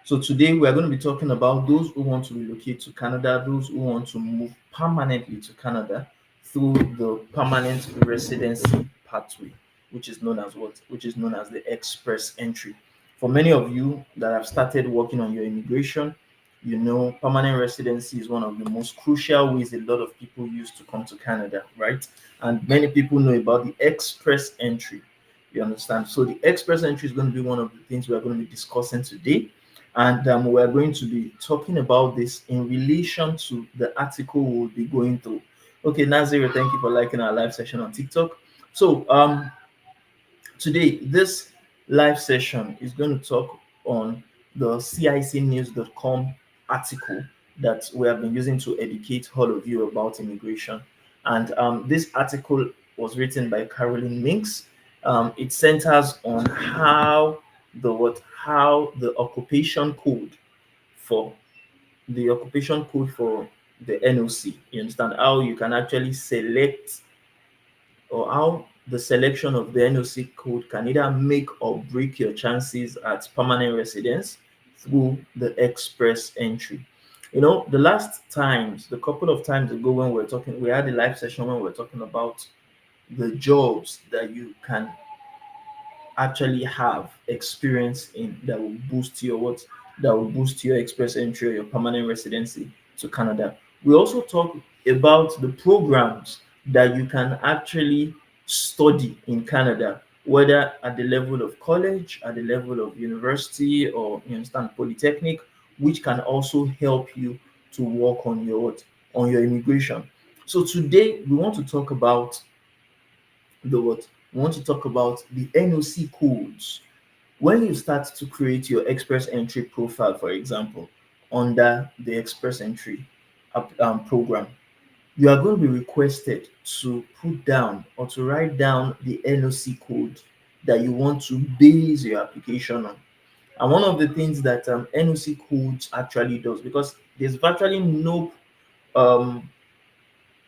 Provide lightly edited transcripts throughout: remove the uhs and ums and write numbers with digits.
So today we are going to be talking about those who want to relocate to Canada, those who want to move permanently to Canada through the permanent residency pathway, which is known as what? Which is known as the express entry. For many of you that have started working on your immigration, you know permanent residency is one of the most crucial ways a lot of people use to come to Canada, right? And many people know about the express entry. You understand? So the express entry is going to be one of the things we are going to be discussing today, and we're going to be talking about this in relation to the article we'll be going through. Okay, Nazir, thank you for liking our live session on TikTok. So today, this live session is going to talk on the CICnews.com article that we have been using to educate all of you about immigration. And this article was written by Caroline Minks. It centers on how the occupation code for the NOC. You understand how you can actually select, or how the selection of the NOC code can either make or break your chances at permanent residence through the express entry. You know, the couple of times ago when we had a live session when we were talking about the jobs that you can actually have experience in that will boost your express entry or your permanent residency to Canada. We also talk about the programs that you can actually study in Canada, whether at the level of college, at the level of university, or you understand polytechnic, which can also help you to work on your immigration. So today we want to talk about the what we want to talk about the NOC codes. When you start to create your express entry profile, for example, under the express entry program, you are going to be requested to put down or to write down the NOC code that you want to base your application on. And one of the things that NOC codes actually does, because there's virtually no um,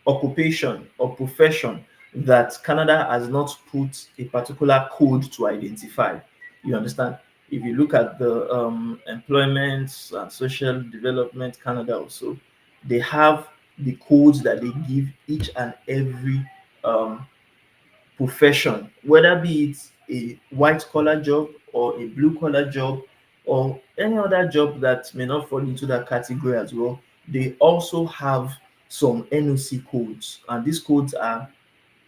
occupation or profession that Canada has not put a particular code to identify. You understand? If you look at the employment and social development Canada also, they have the codes that they give each and every um, profession, whether be it a white collar job or a blue collar job or any other job that may not fall into that category as well. They also have some NOC codes, and these codes are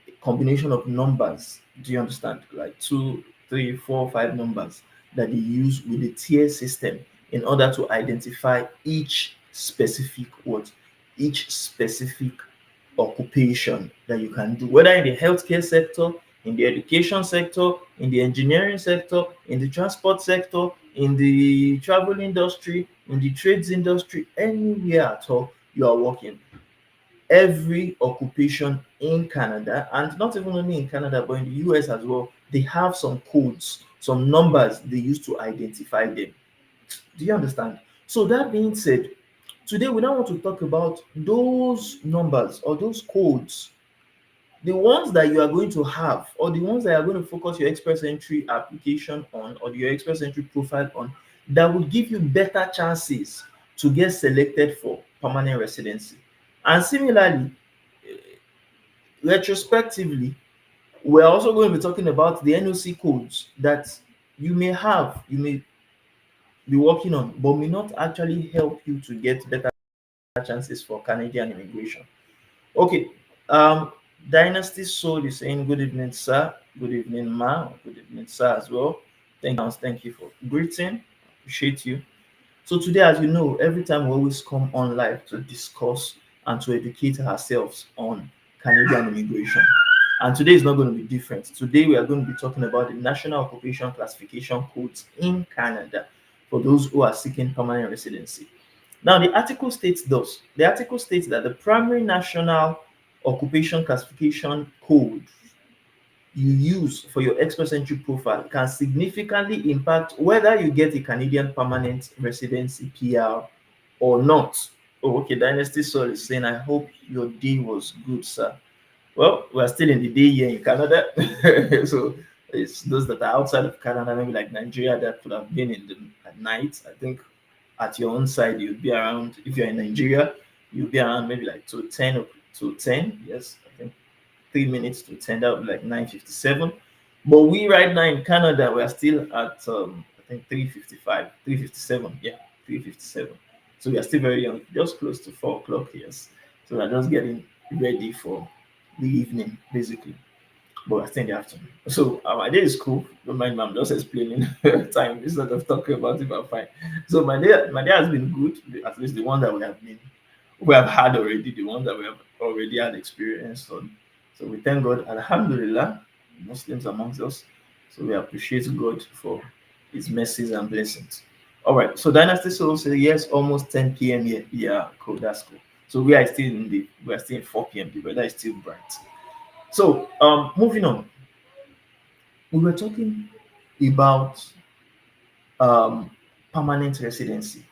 a combination of numbers. Do you understand? Like two, three, four, five numbers that they use with the tier system in order to identify each specific occupation that you can do, whether in the healthcare sector, in the education sector, in the engineering sector, in the transport sector, in the travel industry, in the trades industry, anywhere at all you are working. Every occupation in Canada, and not even only in Canada, but in the US as well, they have some codes, some numbers they use to identify them. Do you understand? So, that being said, today we now want to talk about those numbers or those codes, the ones that you are going to have, or the ones that you are going to focus your express entry application on, or your express entry profile on, that will give you better chances to get selected for permanent residency. And similarly, retrospectively, we're also going to be talking about the NOC codes that you may be working on, but may not actually help you to get better chances for Canadian immigration. Okay. Um, Dynasty Soul is saying good evening, sir. Good evening, ma. Good evening, sir, as well. Thank you for greeting. Appreciate you. So today, as you know, every time we always come on live to discuss and to educate ourselves on Canadian immigration. And today is not going to be different. Today we are going to be talking about the National Occupation Classification Codes in Canada for those who are seeking permanent residency. Now, the article states that the primary national occupation classification code you use for your express entry profile can significantly impact whether you get a Canadian permanent residency PR or not. Oh, okay. Dynasty Soul is saying, I hope your day was good, sir. Well, we're still in the day here in Canada. So it's those that are outside of Canada, maybe like Nigeria, that could have been at night. I think at your own side, you'll be around, if you're in Nigeria, you'll be around maybe like to 10 to 10. Yes, I think 3 minutes to 10, that would be like 9:57. But we right now in Canada, we are still at I think 3:55, 3:57. Yeah, 3:57. So we are still very young, just close to 4 o'clock. Yes. So we're just getting ready for the evening, basically. But we're still in the afternoon. So my day is cool. Don't mind me, I'm just explaining time instead of talking about it. I'm fine. So my day has been good, at least the one that we have had already, the one that we have already had experience on. So we thank God, Alhamdulillah, Muslims amongst us. So we appreciate God for His mercies and blessings. All right. So Dynasty Soul says yes, almost 10 p.m. here. Yeah, cool. That's cool. So we are still in 4 p.m. The weather is still bright. So moving on, we were talking about um, permanent residency.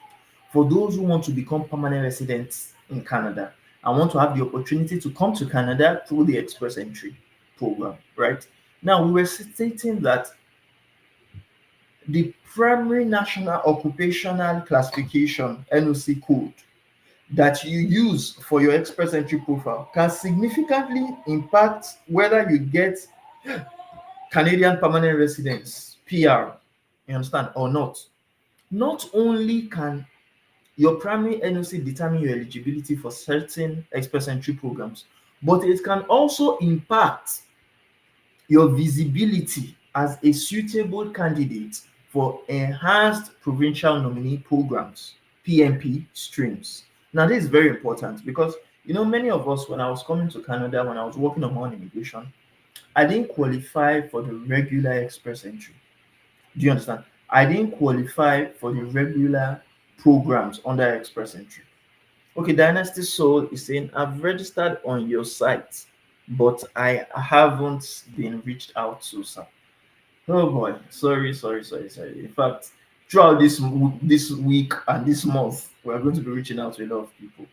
For those who want to become permanent residents in Canada and want to have the opportunity to come to Canada through the Express Entry program, right? Now, we were stating that the primary national occupational classification NOC code that you use for your Express Entry profile can significantly impact whether you get Canadian permanent residence (PR), you understand, or not. Not only can your primary NOC determine your eligibility for certain express entry programs, but it can also impact your visibility as a suitable candidate for enhanced provincial nominee programs (PNP) streams. Now, this is very important because many of us, when I was coming to Canada, when I was working on immigration, I didn't qualify for the regular express entry. Do you understand? I didn't qualify for the regular programs under express entry. Okay, Dynasty Soul is saying, I've registered on your site, but I haven't been reached out to, sir. Oh boy, sorry, sorry, sorry, sorry. In fact, throughout this week and this month, we are going to be reaching out to a lot of people.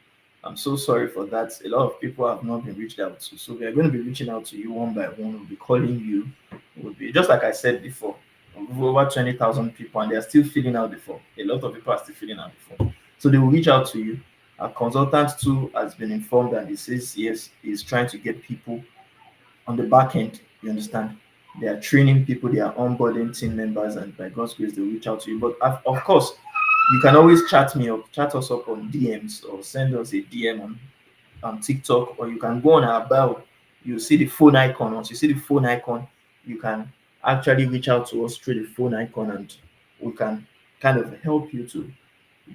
I'm so sorry for that. A lot of people have not been reached out to, so we are going to be reaching out to you one by one. We'll be calling you. We'll be just like I said before, over 20,000 people, and they are still filling out the form. A lot of people are still filling out the form, so they will reach out to you. Our consultant too has been informed, and he says yes, he's trying to get people on the back end. You understand? They are training people, they are onboarding team members, and by God's grace, they'll reach out to you. But of course, you can always chat us up on DMs or send us a DM on TikTok, or you can go on our bio. You see the phone icon. Once you see the phone icon, you can actually reach out to us through the phone icon, and we can kind of help you to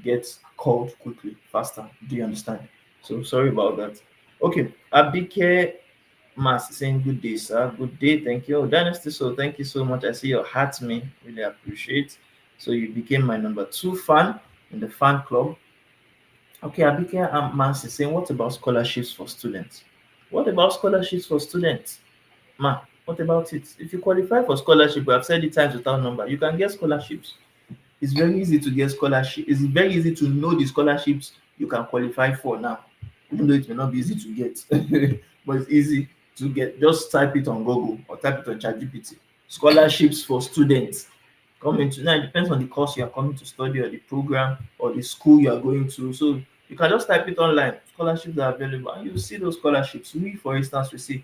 get called quickly, faster. Do you understand? So sorry about that. Okay, Abike Mas saying good day, sir. Good day, thank you. Oh, Dynasty, so thank you so much. I see your hat, me. Really appreciate. So you became my number 2 fan in the fan club. Okay, Abike Mas is saying, what about scholarships for students? What about scholarships for students? Ma, what about it? If you qualify for scholarship, we have said it times without number, you can get scholarships. It's very easy to get scholarship. It's very easy to know the scholarships you can qualify for now, even though it may not be easy to get, but it's easy to get. Just type it on Google or type it on ChatGPT. Scholarships for students coming to now. It depends on the course you are coming to study or the program or the school you are going to. So you can just type it online. Scholarships are available, and you see those scholarships. We, for instance, we see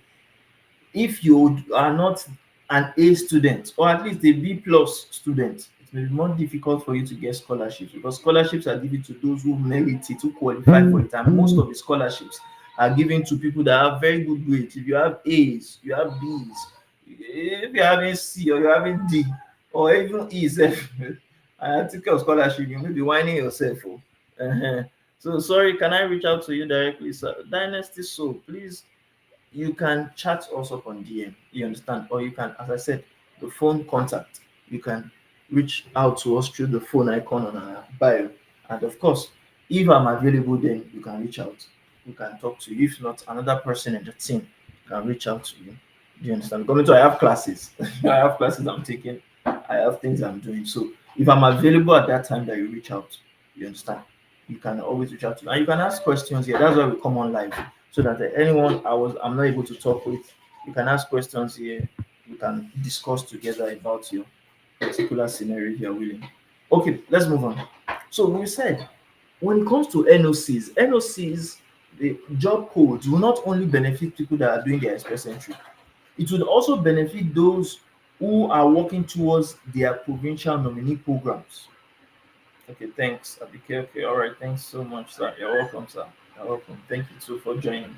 if you are not an A student or at least a B plus student, it may be more difficult for you to get scholarships because scholarships are given to those who merit it, who qualify for it, and most of the scholarships are given to people that have very good grades. If you have A's, you have B's, if you're having C or you're having D or even E, sef, I think of scholarship, you may be whining yourself. Oh. So sorry, can I reach out to you directly, sir? Dynasty Soul, please, you can chat us up on DM, you understand? Or you can, as I said, the phone contact, you can reach out to us through the phone icon on our bio. And of course, if I'm available, then you can reach out. We can talk to you. If not, another person in the team can reach out to you. Do you understand? Coming to, I have classes. I have classes I'm taking. I have things I'm doing. So if I'm available at that time that you reach out, you understand? You can always reach out to me. And you can ask questions here. That's why we come on live so that anyone I'm not able to talk with, you can ask questions here. We can discuss together about your particular scenario if you're willing. Okay, let's move on. So we said when it comes to NOCs, the job codes will not only benefit people that are doing their express entry, it would also benefit those who are working towards their provincial nominee programs. Okay, thanks, Abike. Okay, all right, thanks so much, sir. You're welcome, sir. You're welcome. Thank you too for joining.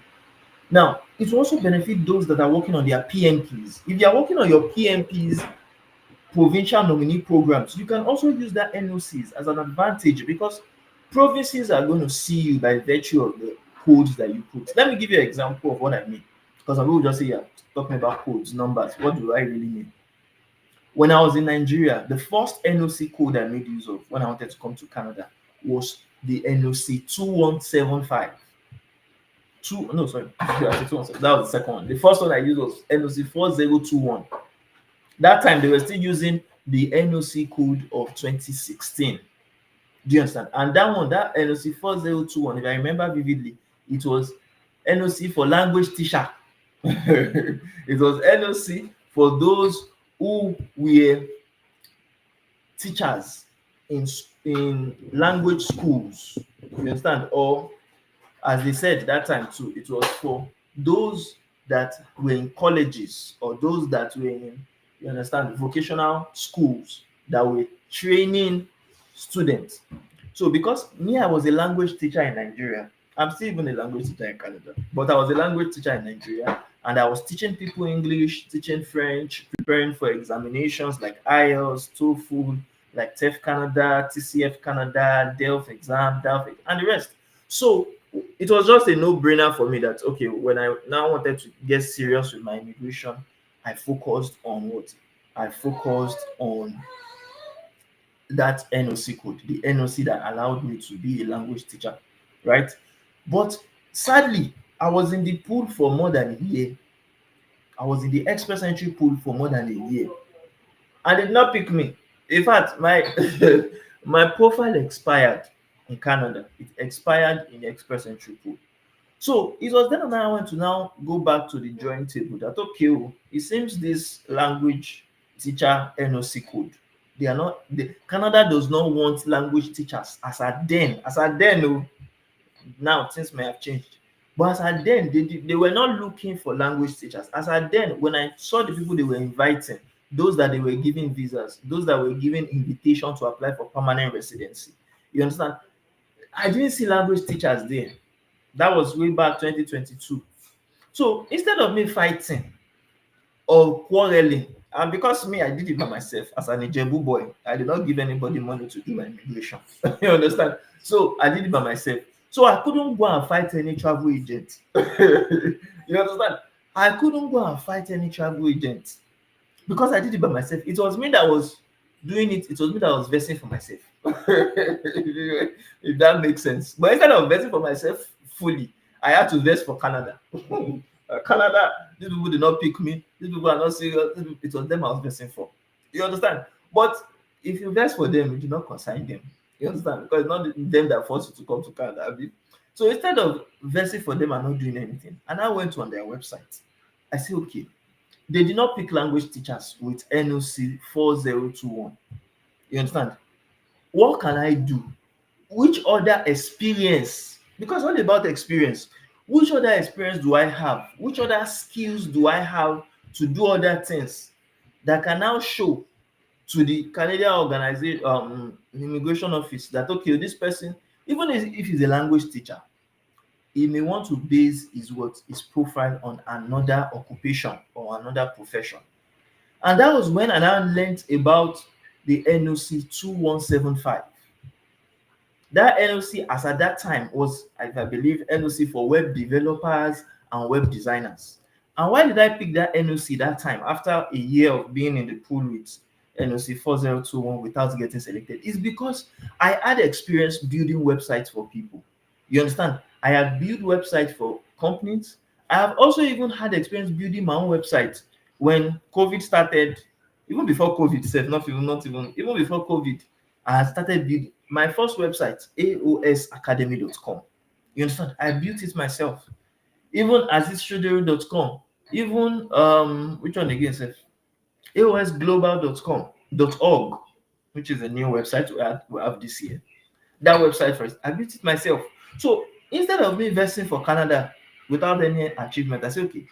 Now, it will also benefit those that are working on their PMPs. If you are working on your PMPs, provincial nominee programs, you can also use that NOCs as an advantage because provinces are going to see you by virtue of the codes that you put. Let me give you an example of what I mean. Because some people just say, yeah, talking about codes, numbers. What do I really mean? When I was in Nigeria, the first NOC code I made use of when I wanted to come to Canada was the NOC 2175. No, sorry, that was the second one. The first one I used was NOC 4021. That time they were still using the NOC code of 2016. Do you understand? And that one, that NOC 4021, if I remember vividly, it was NOC for language teacher. It was NOC for those who were teachers in language schools. You understand? Or as they said that time too, it was for those that were in colleges or those that were in, you understand, vocational schools that were training students. So because me, I was a language teacher in Nigeria. I'm still even a language teacher in Canada, but I was a language teacher in Nigeria, and I was teaching people English, teaching French, preparing for examinations like IELTS, TOEFL, like TEF Canada, TCF Canada, DELF exam, DELF, and the rest. So it was just a no-brainer for me that okay, when I now wanted to get serious with my immigration, I focused on what? I focused on that NOC code, the NOC that allowed me to be a language teacher, right? But sadly, I was in the pool for more than a year. I was in the express entry pool for more than a year. And they did not pick me. In fact, my my profile expired in Canada. It expired in the express entry pool. So it was then that I went to now go back to the drawing table that okay, it seems this language teacher NOC code, they are not Canada does not want language teachers as at then now things may have changed. But as at then, they were not looking for language teachers. As at then, when I saw the people they were inviting, those that they were giving visas, those that were giving invitation to apply for permanent residency, you understand? I didn't see language teachers there. That was way back 2022. So instead of me fighting or quarreling, and because me, I did it by myself as an Ijebu boy, I did not give anybody money to do my immigration. You understand? So I did it by myself. So I couldn't go and fight any travel agent. You understand? I couldn't go and fight any travel agent because I did it by myself. It was me that was doing it. It was me that was versing for myself. If that makes sense. But instead of versing for myself fully, I had to verse for Canada. Canada, these people did not pick me. These people are not serious. It was them I was versing for. You understand? But if you verse for them, you do not consign them. You understand? Because it's not them that force you to come to Canada. Abi. So instead of versing for them and not doing anything, and I went on their website, I said, okay, they did not pick language teachers with NOC 4021. You understand? What can I do? Which other experience? Because all about experience. Which other experience do I have? Which other skills do I have to do other things that can now show to the Canadian organization, immigration office that okay, this person, even if he's a language teacher, he may want to base his profile on another occupation or another profession. And that was when I now learned about the NOC 2175. That NOC, as at that time, was, I believe, NOC for web developers and web designers. And why did I pick that NOC that time after a year of being in the pool with NOC 4021 without getting selected? It's because I had experience building websites for people. You understand? I have built websites for companies. I have also even had experience building my own website when COVID started, even before COVID itself, even before COVID. I had started building my first website, AOSacademy.com. You understand? I built it myself. Even azizshodero.com, even which one again, sir? AOSglobal.com.org, which is a new website we have this year. that website first. I built it myself. So instead of me investing for Canada without any achievement, I said, okay,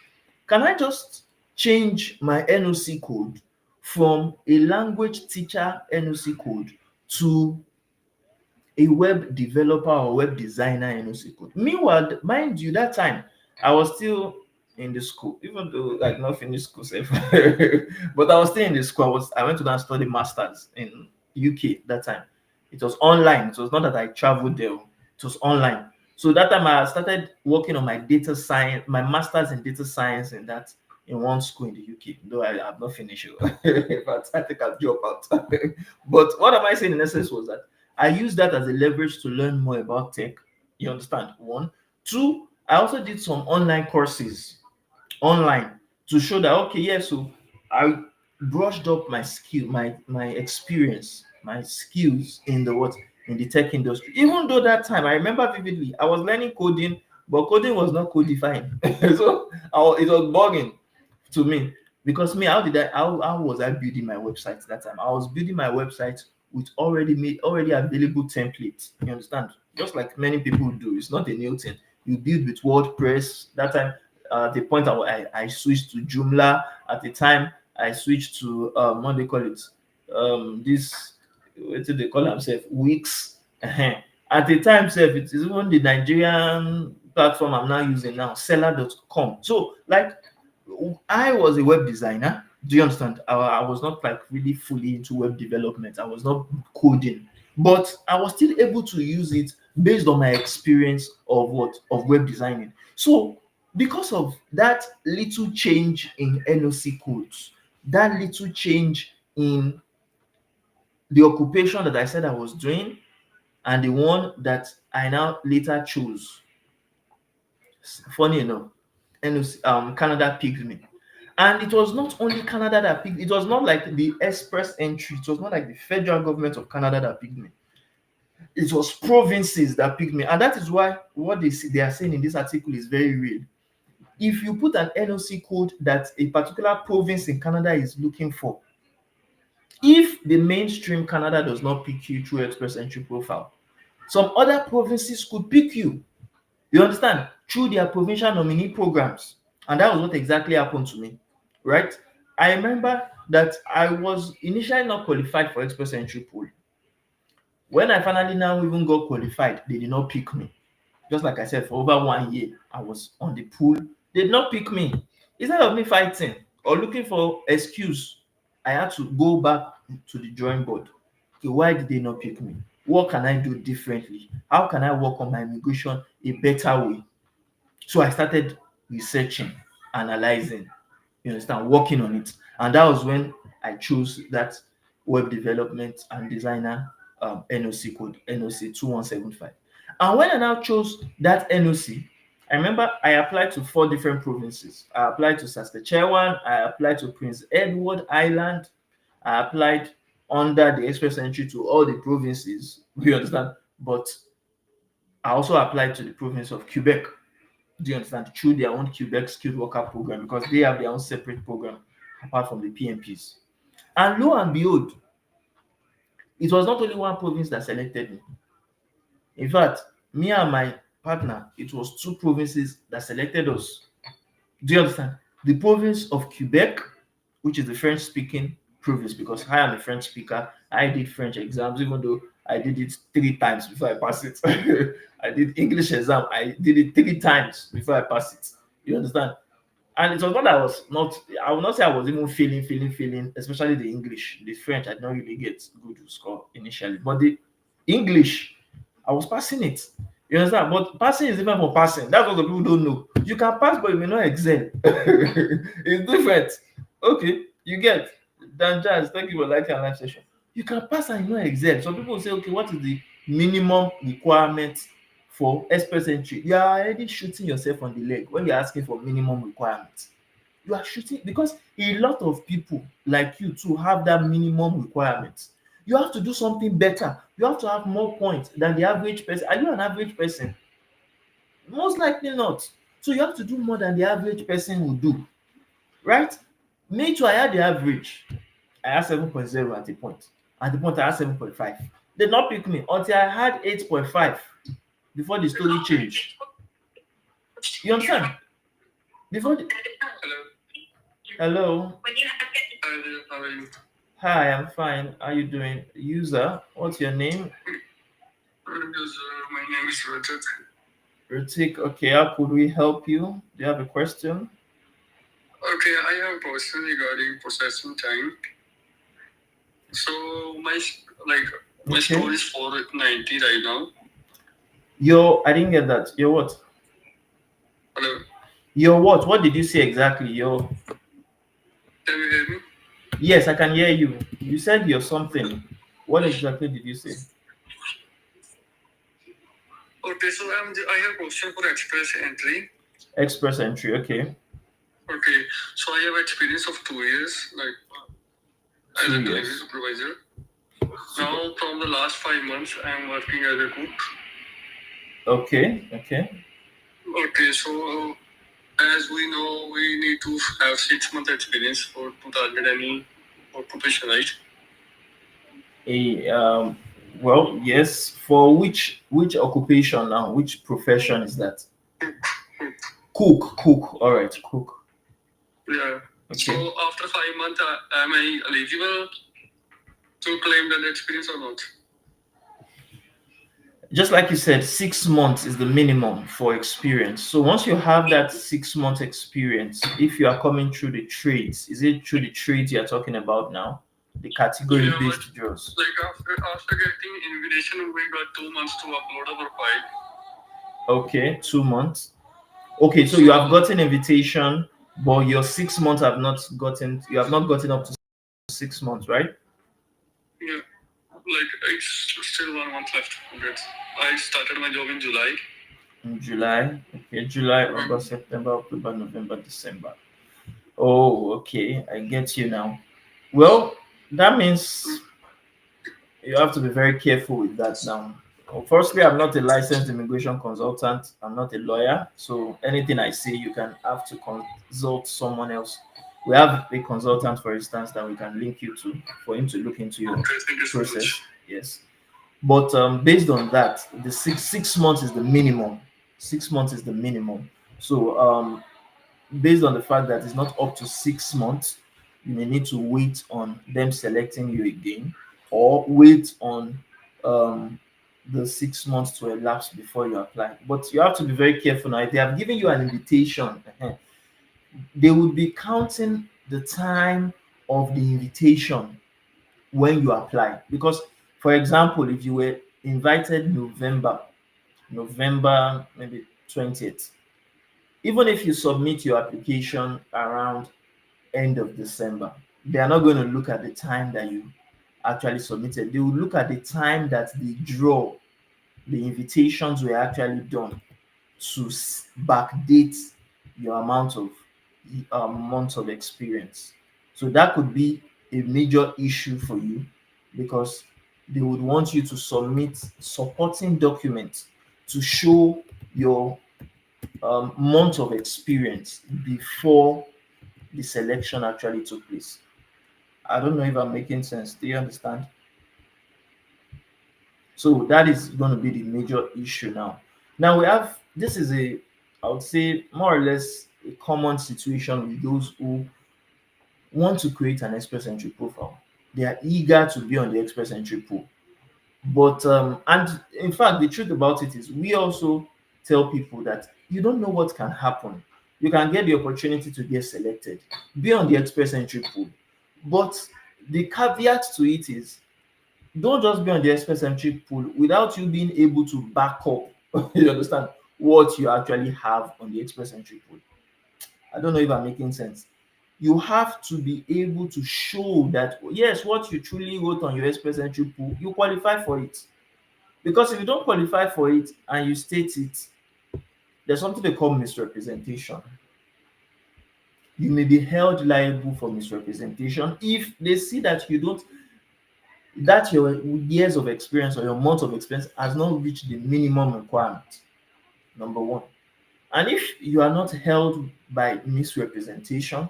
can I just change my NOC code from a language teacher NOC code to a web developer or web designer NOC code? Meanwhile, mind you, that time I was still in the school, even though like not finished school safe. But I was still in the school. I went to go and study masters in UK that time. It was online. It was not that I traveled there. It was online. So that time I started working on my data science, my masters in data science in that in one school in the UK, though I have not finished it. But I think I'll drop out. But what am I saying in essence was that I use that as a leverage to learn more about tech. You understand? One. Two, I also did some online courses online to show that okay, yeah, so I brushed up my skill, my experience, my skills in the what in the tech industry. Even though that time I remember vividly, I was learning coding, but coding was not codified. So it was bugging to me because me, how was I building my website that time? I was building my website with already available templates. You understand? Just like many people do. It's not a new thing. You build with WordPress. That time, at the point I switched to Joomla. At the time, I switched to what they call it, this what do they call themselves, Wix. At the time, self, it is even the Nigerian platform I'm now using now, seller.com. So like I was a web designer. Do you understand? I was not like really fully into web development. I was not coding, but I was still able to use it based on my experience of web designing. So because of that little change in NOC codes, that little change in the occupation that I said I was doing, and the one that I now later chose, funny enough, NOC, Canada picked me. And it was not only Canada that picked, it was not like the express entry, it was not like the federal government of Canada that picked me. It was provinces that picked me. And that is why what they are saying in this article is very real. If you put an NOC code that a particular province in Canada is looking for, if the mainstream Canada does not pick you through express entry profile, some other provinces could pick you. You understand? Through their provincial nominee programs. And that was what exactly happened to me, right? I remember that I was initially not qualified for express entry pool. When I finally now even got qualified, they did not pick me. Just like I said, for over 1 year, I was on the pool. They did not pick me. Instead of me fighting or looking for excuse, I had to go back to the drawing board. Okay, why did they not pick me? What can I do differently? How can I work on my immigration a better way? So I started researching, analyzing, you understand, working on it. And that was when I chose that web development and designer NOC code, NOC 2175. And when I now chose that NOC, I remember I applied to 4 different provinces. I applied to Saskatchewan, I applied to Prince Edward Island, I applied under the express entry to all the provinces, you understand? But I also applied to the province of Quebec. Do you understand? Through their own Quebec skilled worker program because they have their own separate program apart from the PMPs. And lo and behold, it was not only one province that selected me. In fact, me and my partner, it was 2 provinces that selected us. Do you understand? The province of Quebec, which is the French speaking province, because I am a French speaker. I did French exams, even though I did it 3 times before I passed it. I did English exam, I did it 3 times before I passed it. You understand? And it was not that I would not say I was even feeling, especially the English. The French, I did not really get good score initially. But the English, I was passing it. You understand? But passing is different from passing. That's what the people don't know. You can pass, but you may not excel. It's different. Okay, you get. Dan Jazz, thank you for liking our live session. You can pass and you not excel. Some people say, okay, what is the minimum requirement for express entry? You are already shooting yourself on the leg when you're asking for minimum requirements. You are shooting because a lot of people like you to have that minimum requirement. You have to do something better. You have to have more points than the average person. Are you an average person? Most likely not. So you have to do more than the average person will do, right? Me too, I had the average. I had 7.0 at the point. At the point, I had 7.5. They did not pick me until I had 8.5 before the story changed. You understand? Before the... Hello. How are you? Hi, I'm fine. How are you doing? User, what's your name? My name is Rajat. Ritik, okay, how could we help you? Do you have a question? Okay, I have a question regarding processing time. So my Okay. score is 490 right now. I didn't get that. Your what? Hello, Your what? What did you say exactly? Your... can you hear me? Yes, I can hear you. You said you're something. What exactly did you say? Okay, so I have a question for express entry. Express entry, okay. Okay, so I have experience of 2 years, as a 2 years. delivery supervisor. Now, from the last 5 months, I am working as a cook. Okay, okay. Okay, so as we know, we need to have 6 month experience to target any occupation, right? A Well, yes. For which occupation now? Which profession is that? Cook, cook. All right, cook. Yeah. So Okay. after 5 months, am I eligible to claim that experience or not? Just like you said, 6 months is the minimum for experience. So once you have that 6 month experience, if you are coming through the trades, is it through the trades you are talking about now? The category Yeah, but based jobs. after getting invitation, we got 2 months to upload our file. Okay, 2 months. Okay, so you have So gotten invitation, but your 6 months have not gotten, you have not gotten up to 6 months, right? yeah, it's still 1 month left. That's I started my job in July. In July. Okay, July, Mm. August, September, October, November, December. Oh, okay, I get you now. Well, that means you have to be very careful with that now. Well, firstly, I'm not a licensed immigration consultant. I'm not a lawyer, so anything I say, you can have to consult someone else. We have a consultant, for instance, that we can link you to for him to look into your Okay, thank you so process. much. Yes, but based on that, the six months is the minimum. 6 months is the minimum. So based on the fact that it's not up to 6 months, you may need to wait on them selecting you again, or wait on um, the 6 months to elapse before you apply. But you have to be very careful now. If they have given you an invitation, they would be counting the time of the invitation when you apply. Because, for example, if you were invited November maybe 20th, even if you submit your application around end of December, they are not going to look at the time that you actually submitted. They will look at the time that the invitations were actually done to backdate your amount of months of experience. So that could be a major issue for you because they would want you to submit supporting documents to show your month of experience before the selection actually took place. I don't know if I'm making sense. Do you understand? So that is going to be the major issue now. Now we have this is I would say more or less a common situation with those who want to create an express entry profile. They are eager to be on the express entry pool. But and in fact, the truth about it is we also tell people that you don't know what can happen. You can get the opportunity to get selected, be on the express entry pool. But the caveat to it is don't just be on the express entry pool without you being able to back up, you understand, what you actually have on the express entry pool. I don't know if I'm making sense. You have to be able to show that yes, what you truly wrote on your express entry pool, you qualify for it. Because if you don't qualify for it and you state it, there's something they call misrepresentation. You may be held liable for misrepresentation if they see that you don't, that your years of experience or your months of experience has not reached the minimum requirement. Number one. And if you are not held by misrepresentation,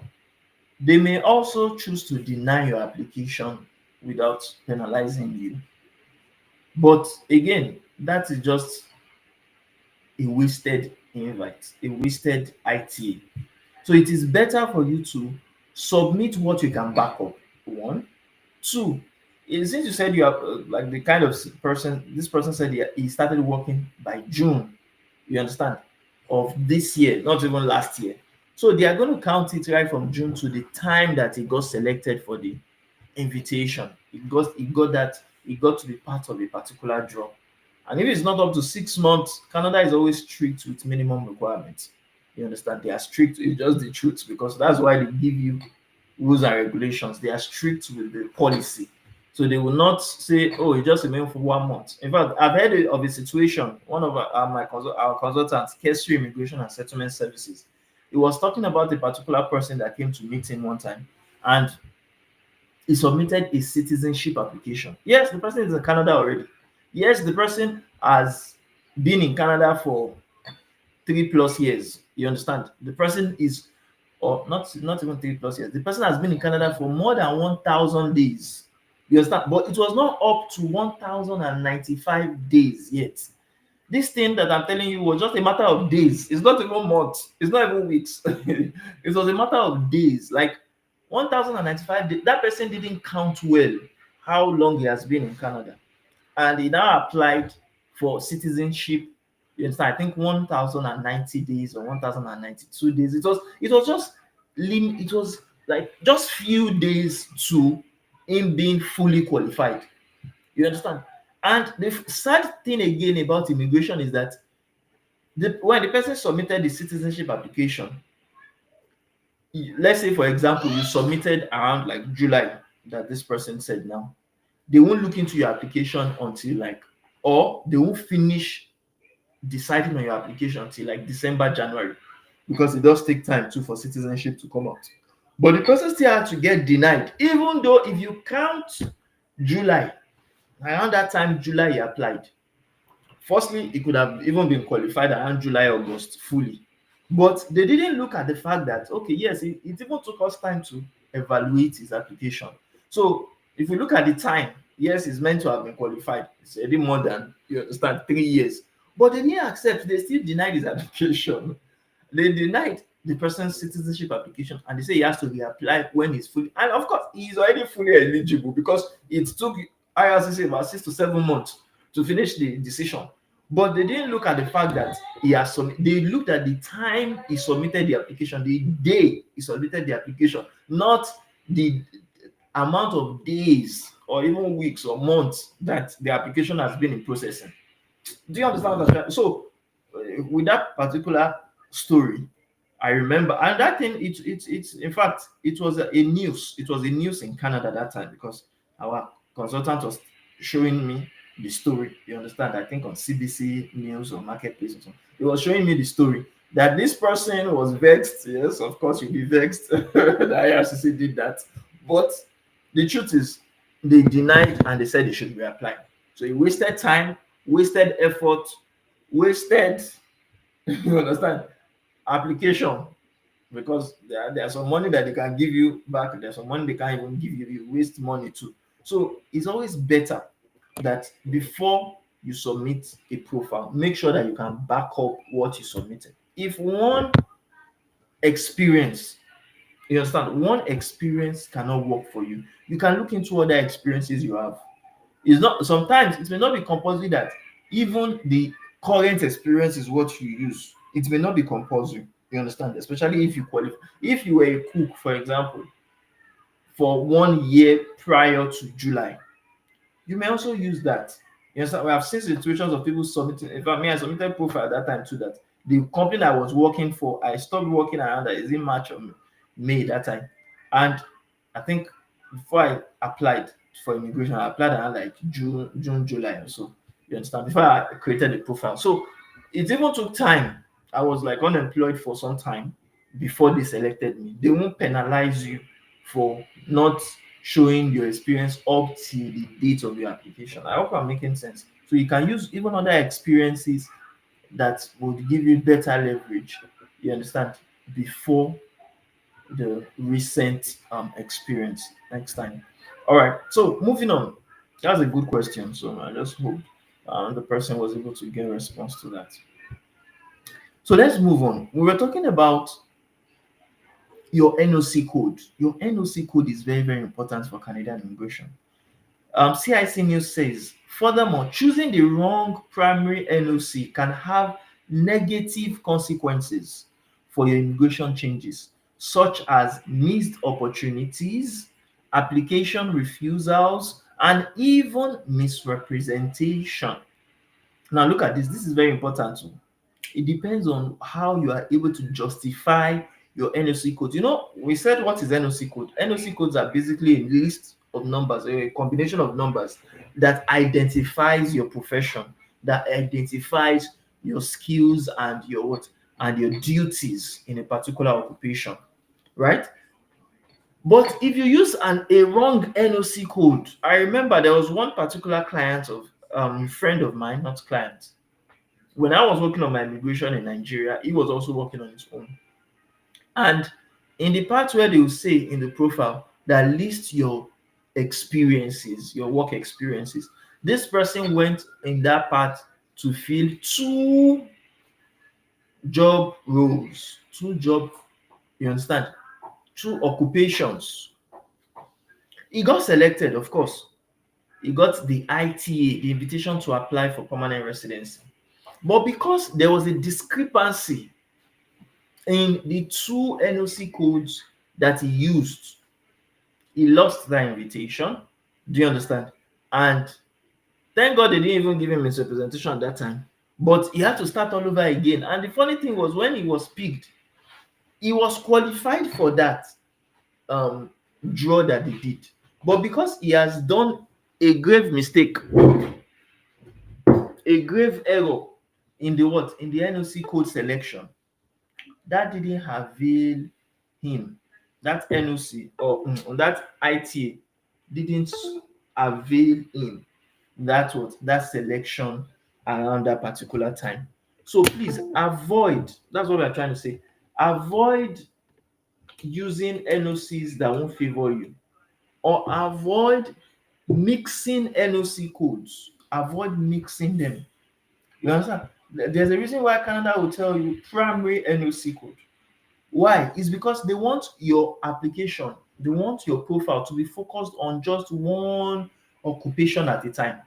they may also choose to deny your application without penalizing you. But again, that is just a wasted invite, a wasted ITA. So it is better for you to submit what you can back up. One, two. Since you said you are like the kind of person, this person said he started working by June. You understand? Of this year, not even last year. So they are going to count it right from June to the time that he got selected for the invitation. He got to be part of a particular draw. And if it's not up to 6 months, Canada is always strict with minimum requirements. You understand? They are strict. It's just the truth because that's why they give you rules and regulations. They are strict with the policy. So they will not say, oh, you just remain for 1 month. In fact, I've heard of a situation, one of our consultants, Kesri Immigration and Settlement Services, he was talking about a particular person that came to meet him one time, and he submitted a citizenship application. Yes, the person is in Canada already. Yes, the person has been in Canada for 3 plus years. You understand? The person is, or not even 3 plus years. The person has been in Canada for more than 1,000 days. You understand? But it was not up to 1,095 days yet. This thing that I'm telling you was just a matter of days. It's not even months. It's not even weeks. It was a matter of days. Like 1,095 days. That person didn't count well how long he has been in Canada, and he now applied for citizenship. You understand? I think 1,090 days or 1,092 days. It was just it was like just few days to him being fully qualified. You understand? And the sad thing again about immigration is that when the person submitted the citizenship application, let's say for example you submitted around like July, that this person said now, they won't look into your application until like, or they won't finish deciding on your application until like December, January, because it does take time too for citizenship to come out. But the person still had to get denied, even though if you count July, around that time July he applied. Firstly, he could have even been qualified around July, August fully. But they didn't look at the fact that, okay, yes, it even took us time to evaluate his application. So if we look at the time, yes, he's meant to have been qualified. It's already more than, you understand, 3 years. But they didn't accept, they still denied his application. They denied the person's citizenship application and they say he has to reapply when he's fully, and of course he's already fully eligible because it took IRCC about 6 to 7 months to finish the decision. But they didn't look at the fact that they looked at the time he submitted the application, the day he submitted the application, not the amount of days or even weeks or months that the application has been in processing. Do you understand what I'm trying? So, with that particular story, I remember, and that thing, it's in fact, it was a news. It was a news in Canada that time because our consultant was showing me the story. You understand? I think on CBC News or Marketplace or something. He was showing me the story that this person was vexed. Yes, of course, you'll be vexed. The IRCC did that, but the truth is, they denied and they said they should reapply. So he wasted time, wasted effort, wasted, you understand, application, because there's some money that they can give you back, there's some money they can't even give you, you waste money too. So it's always better that before you submit a profile, make sure that you can back up what you submitted. If one experience, you understand, one experience cannot work for you, you can look into other experiences you have. It's not, sometimes it may not be compulsory that even the current experience is what you use. It may not be compulsory. You understand? Especially if you qualify. If you were a cook, for example, for 1 year prior to July, you may also use that. You understand? We have seen situations of people submitting. In fact, me, I submitted profile at that time too. That the company I was working for, I stopped working around that is in March or May that time, and I think before I applied for immigration, I applied around like June, July or so. You understand? Before I created the profile, so it even took time. I was like unemployed for some time before they selected me. They won't penalize you for not showing your experience up to the date of your application. I hope I'm making sense. So you can use even other experiences that would give you better leverage. You understand? Before the recent experience next time. All right. So moving on. That's a good question. So I just hope the person was able to get a response to that. So let's move on. We were talking about your NOC code. Your NOC code is very, very important for Canadian immigration. CIC News says, furthermore, choosing the wrong primary NOC can have negative consequences for your immigration changes, such as missed opportunities, application refusals, and even misrepresentation. Now, look at this. This is very important too. It depends on how you are able to justify your NOC code. You know, we said what is NOC code? NOC codes are basically a list of numbers, a combination of numbers that identifies your profession, that identifies your skills and your what and your duties in a particular occupation, right? But if you use a wrong NOC code, I remember there was one particular client of friend of mine, not client, when I was working on my immigration in Nigeria, he was also working on his own. And in the part where they will say in the profile that list your experiences, your work experiences, this person went in that part to fill two job roles, two job, you understand, two occupations. He got selected, of course. He got the ITA, the invitation to apply for permanent residency. But because there was a discrepancy in the two NOC codes that he used, he lost that invitation. Do you understand? And thank God they didn't even give him his representation at that time. But he had to start all over again. And the funny thing was, when he was picked, he was qualified for that um, draw that they did. But because he has done a grave mistake, a grave error in the what? In the NOC code selection, that didn't avail him. That NOC or that ITA didn't avail him that what that selection around that particular time. So please avoid, that's what we're trying to say. Avoid using NOCs that won't favor you, or avoid mixing NOC codes. Avoid mixing them. You understand? There's a reason why Canada will tell you primary NOC code. Why? It's because they want your application, they want your profile to be focused on just one occupation at a time.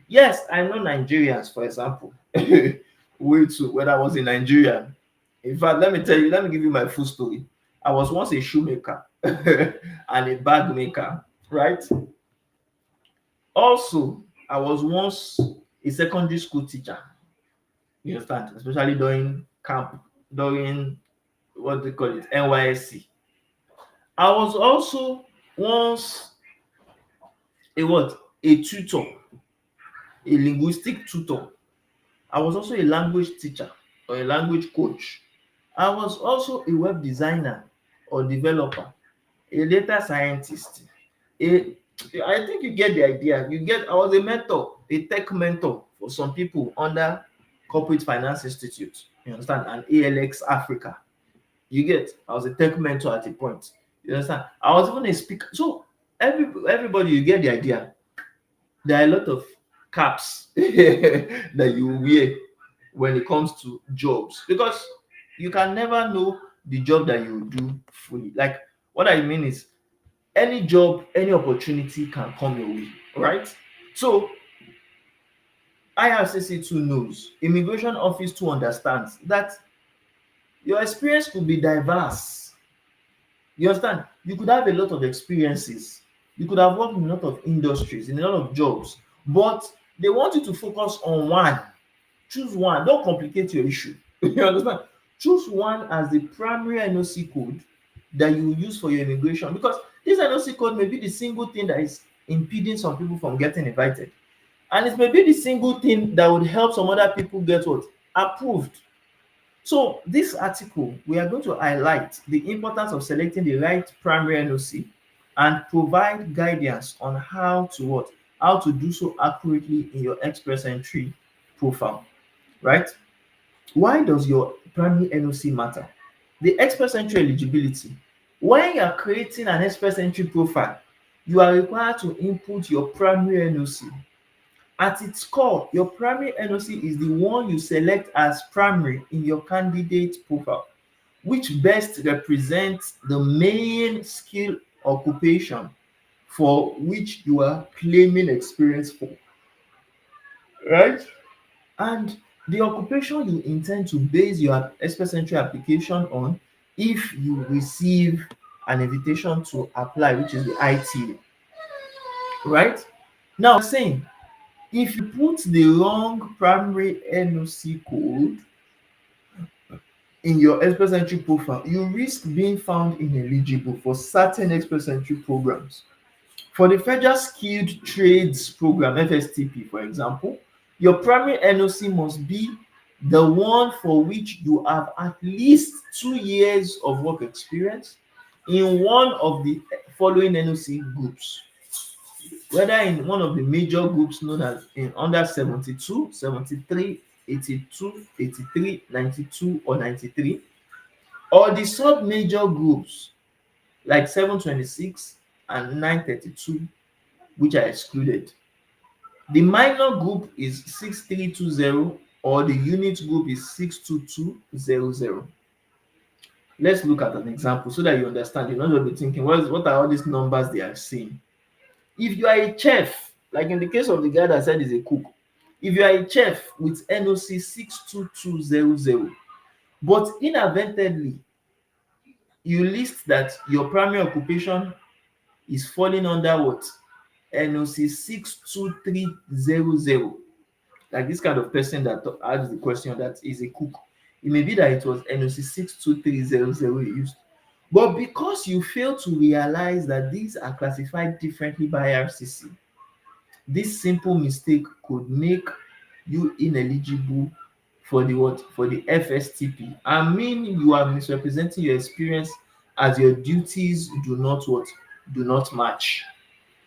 Yes, I know Nigerians, for example. Way too, when I was in Nigeria. In fact, let me tell you, let me give you my full story. I was once a shoemaker and a bag maker, right? Also, I was once a secondary school teacher. You understand? Especially during camp, during what they call it, NYSC. I was also once a what? A tutor, a linguistic tutor. I was also a language teacher or a language coach. I was also a web designer or developer, a data scientist. A, I think you get the idea. You get. I was a mentor, a tech mentor for some people under Corporate Finance Institute. You understand? And ALX Africa. You get. I was a tech mentor at a point. You understand? I was even a speaker. So everybody, you get the idea. There are a lot of caps that you wear when it comes to jobs, because you can never know the job that you do fully. Like, what I mean is, any job, any opportunity can come your way, right? So IRCC too knows, immigration office too understands that your experience could be diverse. You understand? You could have a lot of experiences. You could have worked in a lot of industries, in a lot of jobs, but they want you to focus on one. Choose one. Don't complicate your issue. You understand? Choose one as the primary NOC code that you will use for your immigration, because this NOC code may be the single thing that is impeding some people from getting invited. And it may be the single thing that would help some other people get what? Approved. So this article, we are going to highlight the importance of selecting the right primary NOC and provide guidance on how to what? How to do so accurately in your express entry profile, right? Why does your primary NOC matter? The express entry eligibility. When you are creating an express entry profile, you are required to input your primary NOC. At its core, your primary NOC is the one you select as primary in your candidate profile, which best represents the main skill occupation for which you are claiming experience for, right? And the occupation you intend to base your express entry application on if you receive an invitation to apply, which is the IT, right? Now, saying if you put the wrong primary NOC code in your express entry profile, you risk being found ineligible for certain express entry programs. For the Federal Skilled Trades Program, FSTP, for example, your primary NOC must be the one for which you have at least 2 years of work experience in one of the following NOC groups, whether in one of the major groups known as in under 72, 73, 82, 83, 92, or 93, or the sub-major groups like 726 and 932, which are excluded. The minor group is 6320 or the unit group is 62200. Let's look at an example so that you understand. You're not going to be thinking, what are all these numbers they are saying? If you are a chef, like in the case of the guy that said he's a cook, if you are a chef with NOC 62200, but inadvertently you list that your primary occupation is falling under what? NOC 62300. Like this kind of person that asks the question that is a cook. It may be that it was NOC 62300 used. But because you fail to realize that these are classified differently by RCC, this simple mistake could make you ineligible for the what? For the FSTP. I mean, you are misrepresenting your experience as your duties do not what? Do not match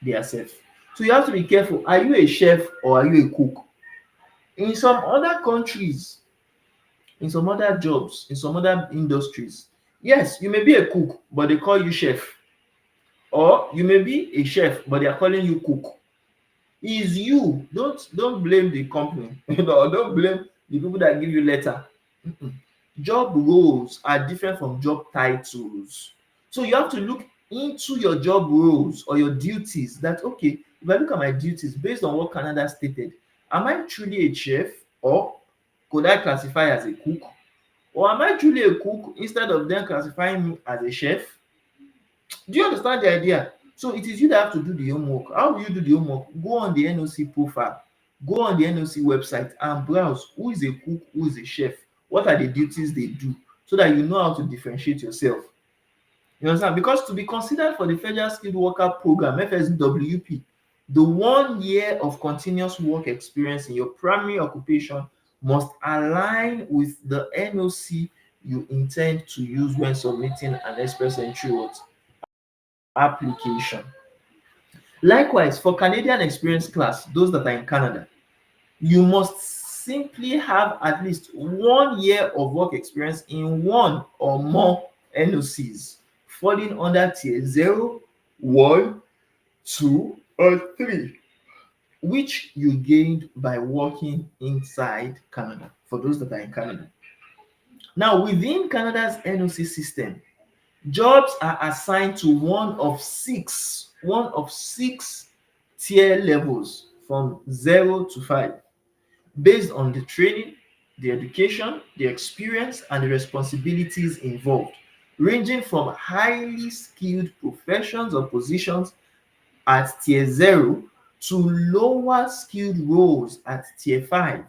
theirself. So you have to be careful. Are you a chef or are you a cook? In some other countries, in some other jobs, in some other industries, yes, you may be a cook, but they call you chef. Or you may be a chef, but they are calling you cook. Is you. Don't blame the company. Don't blame the people that give you letter. Mm-mm. Job roles are different from job titles. So you have to look into your job roles or your duties that, okay, if I look at my duties based on what Canada stated, am I truly a chef or could I classify as a cook? Or am I truly a cook instead of them classifying me as a chef? Do you understand the idea? So it is you that have to do the homework. How will you do the homework? Go on the NOC profile, go on the NOC website and browse who is a cook, who is a chef, what are the duties they do, so that you know how to differentiate yourself. You understand? Because to be considered for the Federal Skilled Worker Program, FSWP, the 1 year of continuous work experience in your primary occupation must align with the NOC you intend to use when submitting an express entry application. Likewise, for Canadian experience class, those that are in Canada, you must simply have at least 1 year of work experience in one or more NOCs falling under tier 0, 1, 2, or 3, which you gained by working inside Canada, for those that are in Canada. Now, within Canada's NOC system, jobs are assigned to one of six tier levels from 0 to 5 based on the training, the education, the experience, and the responsibilities involved, ranging from highly skilled professions or positions at tier 0 to lower skilled roles at tier 5,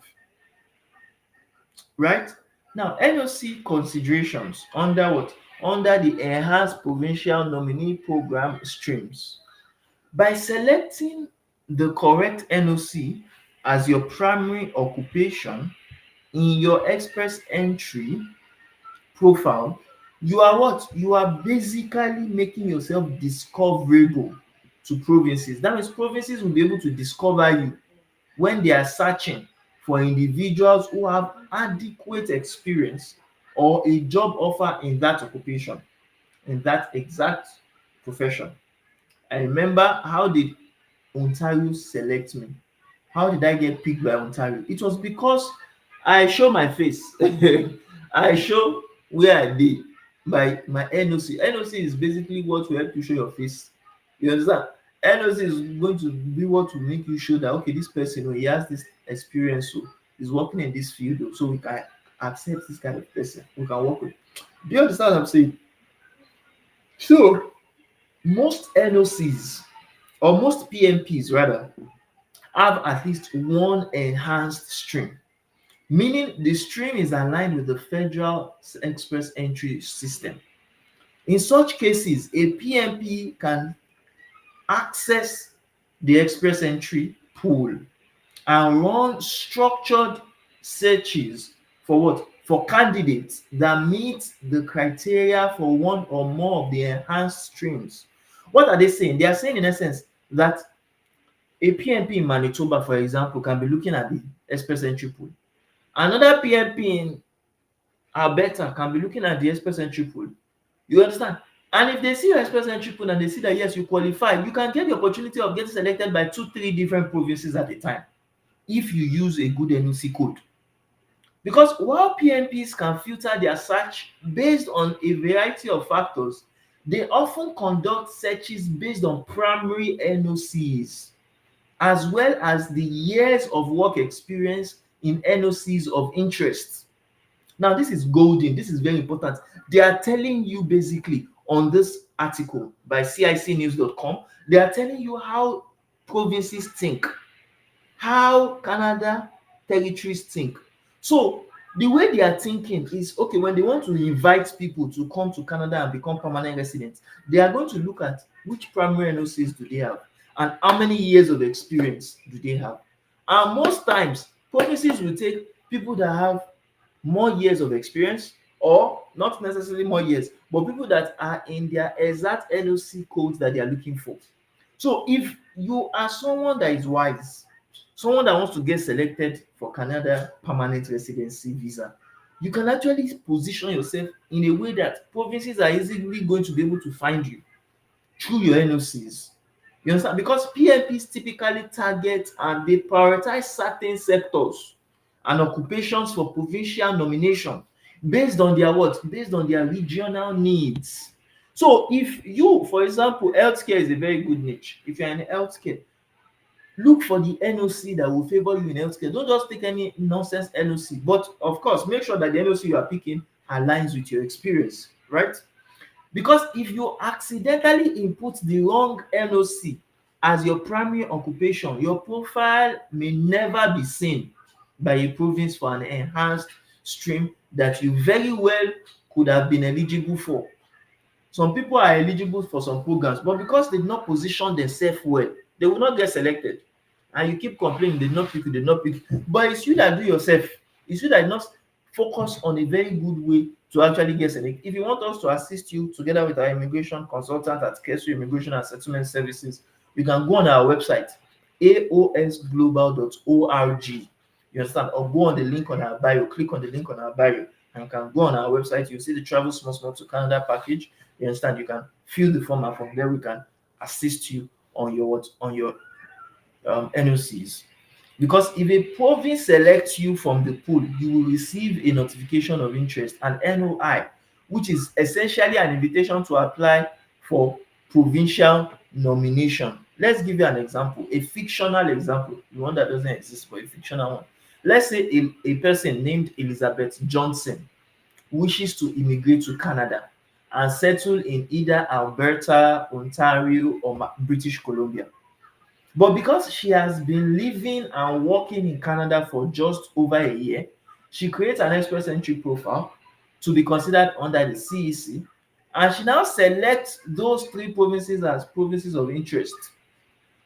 right? Now, NOC considerations under what? Under the Enhanced Provincial Nominee Program streams. By selecting the correct NOC as your primary occupation in your express entry profile, you are what? You are basically making yourself discoverable to provinces. That means provinces will be able to discover you when they are searching for individuals who have adequate experience or a job offer in that occupation, in that exact profession. I remember, how did Ontario select me? How did I get picked by Ontario? It was because I show my face. I show where I dey by my NOC. NOC is basically what will help you show your face. You understand? NOC is going to be what will make you show that okay, this person, he has this experience, so he's working in this field, so we can accept this kind of person. We can work with. Do you understand what I'm saying? So most NOCs, or most PMPs rather, have at least one enhanced stream, meaning the stream is aligned with the Federal Express Entry System. In such cases, a PMP can access the Express Entry pool and run structured searches for what? For candidates that meet the criteria for one or more of the enhanced streams. What are they saying? They are saying, in essence, that a PMP in Manitoba, for example, can be looking at the Express Entry pool. Another PMP in Alberta can be looking at the Express Entry pool. You understand? And if they see your Express Entry pool and they see that yes, you qualify, you can get the opportunity of getting selected by 2, 3 different provinces at a time if you use a good NOC code. Because while PMPs can filter their search based on a variety of factors, they often conduct searches based on primary NOCs as well as the years of work experience in NOCs of interest. Now, this is golden. This is very important. They are telling you basically on this article by cicnews.com, they are telling you how provinces think, how Canada territories think. So the way they are thinking is okay, when they want to invite people to come to Canada and become permanent residents, they are going to look at which primary NOCs do they have and how many years of experience do they have. And most times, provinces will take people that have more years of experience, or not necessarily more years, but people that are in their exact NOC codes that they are looking for. So if you are someone that is wise, someone that wants to get selected for Canada permanent residency visa, you can actually position yourself in a way that provinces are easily going to be able to find you through your NOCs. You understand? Because PMPs typically target and they prioritize certain sectors and occupations for provincial nomination based on their what? Based on their regional needs. So if you, for example, healthcare is a very good niche. If you're in healthcare, look for the NOC that will favor you in healthcare. Don't just take any nonsense NOC. But of course, make sure that the NOC you are picking aligns with your experience, right? Because if you accidentally input the wrong NOC as your primary occupation, your profile may never be seen by a province for an enhanced stream that you very well could have been eligible for. Some people are eligible for some programs, but because they did not position themselves well, they will not get selected. And you keep complaining, they did not pick you, they did not pick you. But it's you that do yourself. It's you that did not focus on a very good way to actually get selected. If you want us to assist you together with our immigration consultant at Kesu Immigration and Settlement Services, you can go on our website, aosglobal.org. You understand? Or go on the link on our bio, click on the link on our bio, and you can go on our website. You see the Travel Small Small to Canada package. You understand? You can fill the form, and from there we can assist you on your what? On your NOCs. Because if a province selects you from the pool, you will receive a notification of interest, an NOI, which is essentially an invitation to apply for provincial nomination. Let's give you an example, a fictional example, the one that doesn't exist, but a fictional one. Let's say a person named Elizabeth Johnson wishes to immigrate to Canada and settle in either Alberta, Ontario, or British Columbia. But because she has been living and working in Canada for just over a year, she creates an Express Entry profile to be considered under the CEC, and she now selects those 3 provinces as provinces of interest.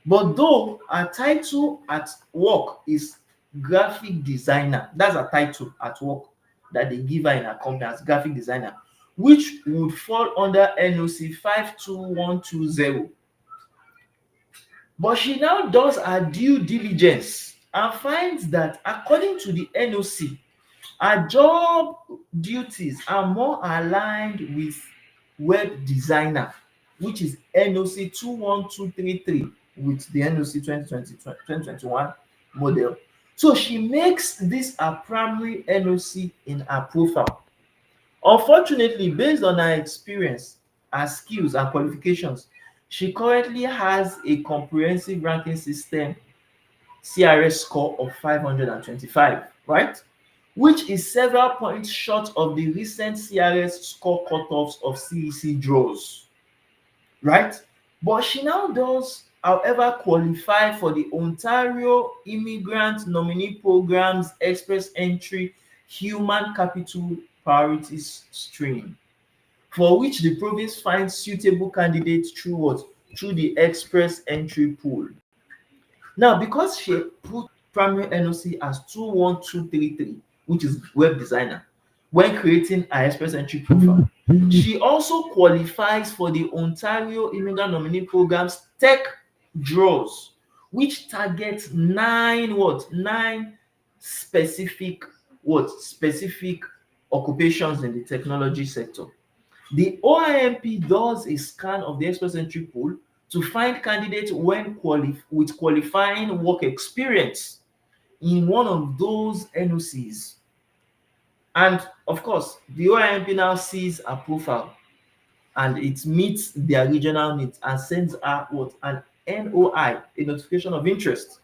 But though her title at work is graphic designer, that's her title at work that they give her in her company as graphic designer, which would fall under NOC 52120. But she now does her due diligence and finds that according to the NOC, her job duties are more aligned with web designer which is NOC 21233 with the NOC 2021 model. So she makes this her primary NOC in her profile. Unfortunately, based on her experience, her skills and qualifications, she currently has a comprehensive ranking system CRS score of 525, right? Which is several points short of the recent CRS score cutoffs of CEC draws, right? But she now does, however, qualify for the Ontario Immigrant Nominee Program's Express Entry Human Capital Priorities Stream, for which the province finds suitable candidates through what? Through the Express Entry pool. Now, because she put primary NOC as 21233, which is web designer, when creating her Express Entry profile, she also qualifies for the Ontario Immigrant Nominee Program's Tech Draws, which targets nine specific specific occupations in the technology sector. The OIMP does a scan of the Express Entry pool to find candidates with qualifying work experience in one of those NOCs. And of course, the OIMP now sees a profile and it meets their regional needs and sends her what? An NOI, a notification of interest.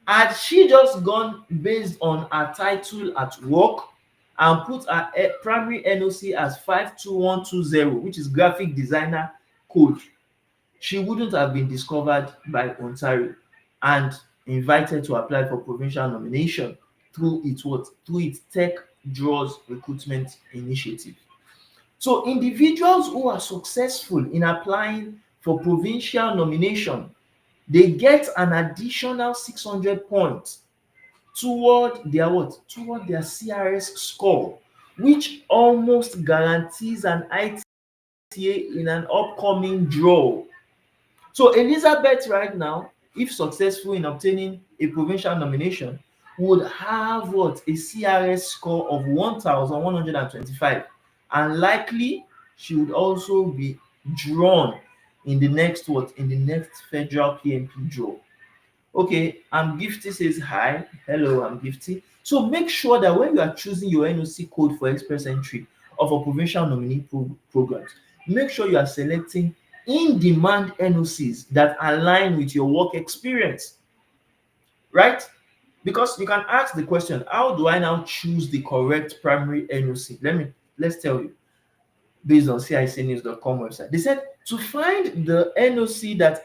Had she just gone based on her title at work and put her primary NOC as 52120, which is graphic designer code, she wouldn't have been discovered by Ontario and invited to apply for provincial nomination through its what? Through its Tech Draws recruitment initiative. So individuals who are successful in applying for provincial nomination, they get an additional 600 points toward their what? Toward their CRS score, which almost guarantees an ITA in an upcoming draw. So Elizabeth right now, if successful in obtaining a provincial nomination, would have what? A CRS score of 1125, and likely she would also be drawn in the next what? In the next federal PMP draw. Okay, I'm Gifty says hi. Hello, I'm Gifty. So make sure that when you are choosing your NOC code for express entry of a provincial nominee programs, make sure you are selecting in-demand NOCs that align with your work experience, right? Because you can ask the question, how do I now choose the correct primary NOC? Let's tell you based on cicnews.com website. They said to find the NOC that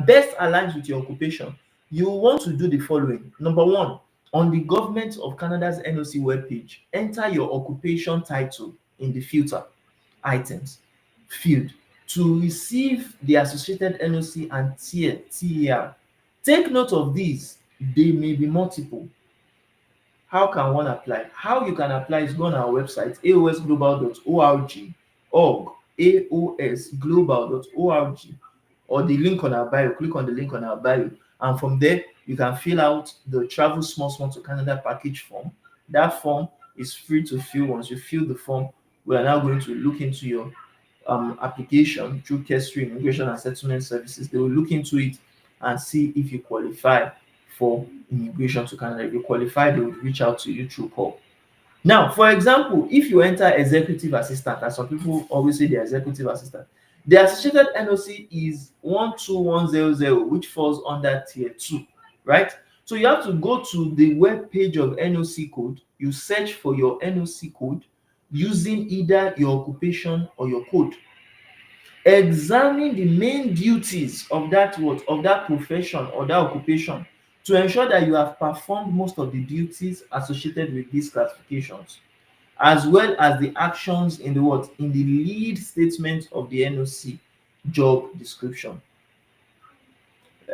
best aligns with your occupation, you want to do the following. Number one, on the Government of Canada's NOC webpage, enter your occupation title in the filter items field to receive the associated NOC and TER. Take note of these, they may be multiple. How can one apply? How you can apply is go on our website, aosglobal.org, aosglobal.org, or the link on our bio. Click on the link on our bio, and from there you can fill out the Travel Small to Canada package form. That form is free to fill. Once you fill the form, we are now going to look into your application through Kestry Immigration and Settlement Services. They will look into it and see if you qualify for immigration to Canada. If you qualify, they will reach out to you through call. Now, for example, if you enter executive assistant, as some people always say they're executive assistant, the associated NOC is 12100, which falls under tier 2, right? So you have to go to the web page of NOC code, you search for your NOC code using either your occupation or your code. Examine the main duties of that profession or that occupation to ensure that you have performed most of the duties associated with these classifications, as well as the actions in the lead statement of the NOC job description.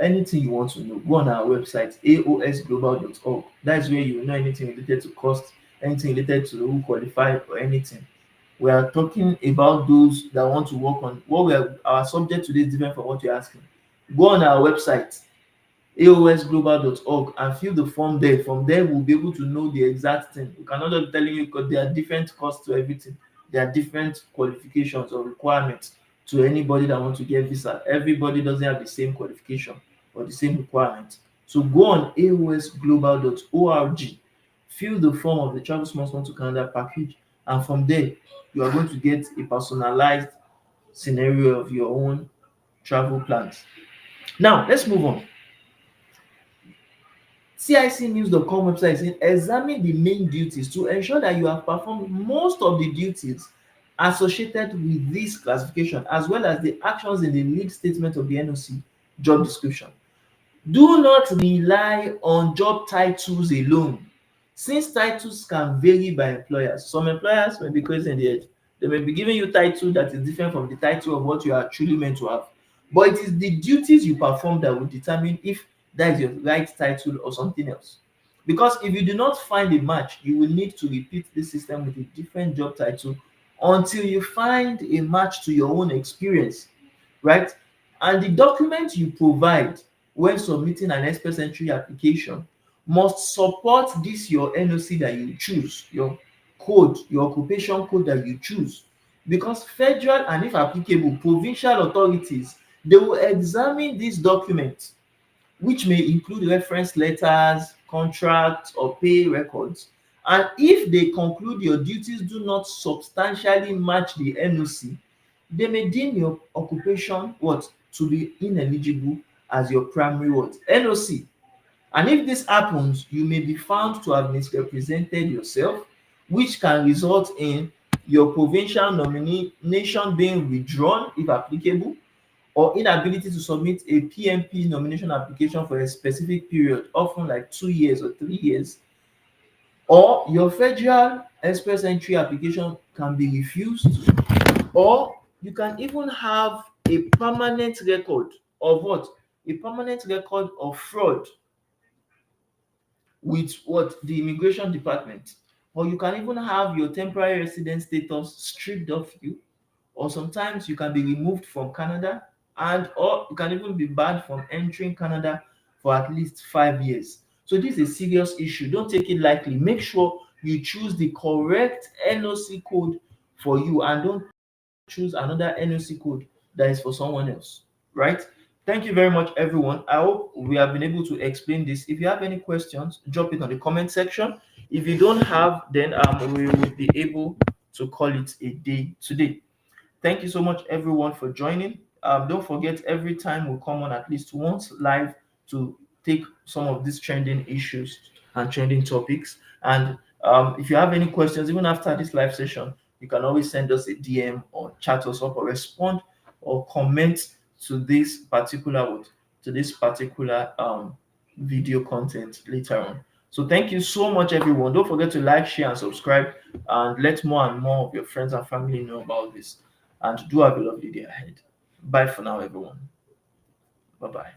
Anything you want to know, go on our website, aosglobal.org. That is where you will know anything related to cost, anything related to who qualified or anything. We are talking about those that want to work on our subject today is different from what you're asking. Go on our website, aosglobal.org, and fill the form there. From there, we'll be able to know the exact thing. We cannot just be telling you because there are different costs to everything. There are different qualifications or requirements to anybody that wants to get visa. Everybody doesn't have the same qualification or the same requirement. So go on aosglobal.org, fill the form of the Travel Small Small to Canada package, and from there you are going to get a personalized scenario of your own travel plans. Now let's move on. TICnews.com website saying examine the main duties to ensure that you have performed most of the duties associated with this classification, as well as the actions in the lead statement of the NOC job description. Do not rely on job titles alone, since titles can vary by employers. Some employers may be crazy in the head. They may be giving you title that is different from the title of what you are truly meant to have. But it is the duties you perform that will determine if that is your right title or something else. Because if you do not find a match, you will need to repeat this system with a different job title until you find a match to your own experience, right? And the document you provide when submitting an express entry application must support this your NOC that you choose, your code, your occupation code that you choose. Because federal and, if applicable, provincial authorities, they will examine this document, which may include reference letters, contracts, or pay records. And if they conclude your duties do not substantially match the NOC, they may deem your occupation what to be ineligible as your primary what NOC. And if this happens, you may be found to have misrepresented yourself, which can result in your provincial nomination being withdrawn if applicable, or inability to submit a PMP nomination application for a specific period, often like 2 years or 3 years, or your federal express entry application can be refused, or you can even have a permanent record of what? A permanent record of fraud with what? The immigration department. Or you can even have your temporary resident status stripped off you, or sometimes you can be removed from Canada, and or you can even be banned from entering Canada for at least 5 years. So this is a serious issue. Don't take it lightly. Make sure you choose the correct NOC code for you, and don't choose another NOC code that is for someone else, right? Thank you very much, everyone. I hope we have been able to explain this. If you have any questions, drop it on the comment section. If you don't have, then we will be able to call it a day today. Thank you so much, everyone, for joining. Don't forget, every time we come on at least once live to take some of these trending issues and trending topics. And if you have any questions, even after this live session, you can always send us a DM or chat us up or respond or comment to this particular video content later on. So thank you so much, everyone. Don't forget to like, share, and subscribe, and let more and more of your friends and family know about this. And do have a lovely day ahead. Bye for now, everyone. Bye bye.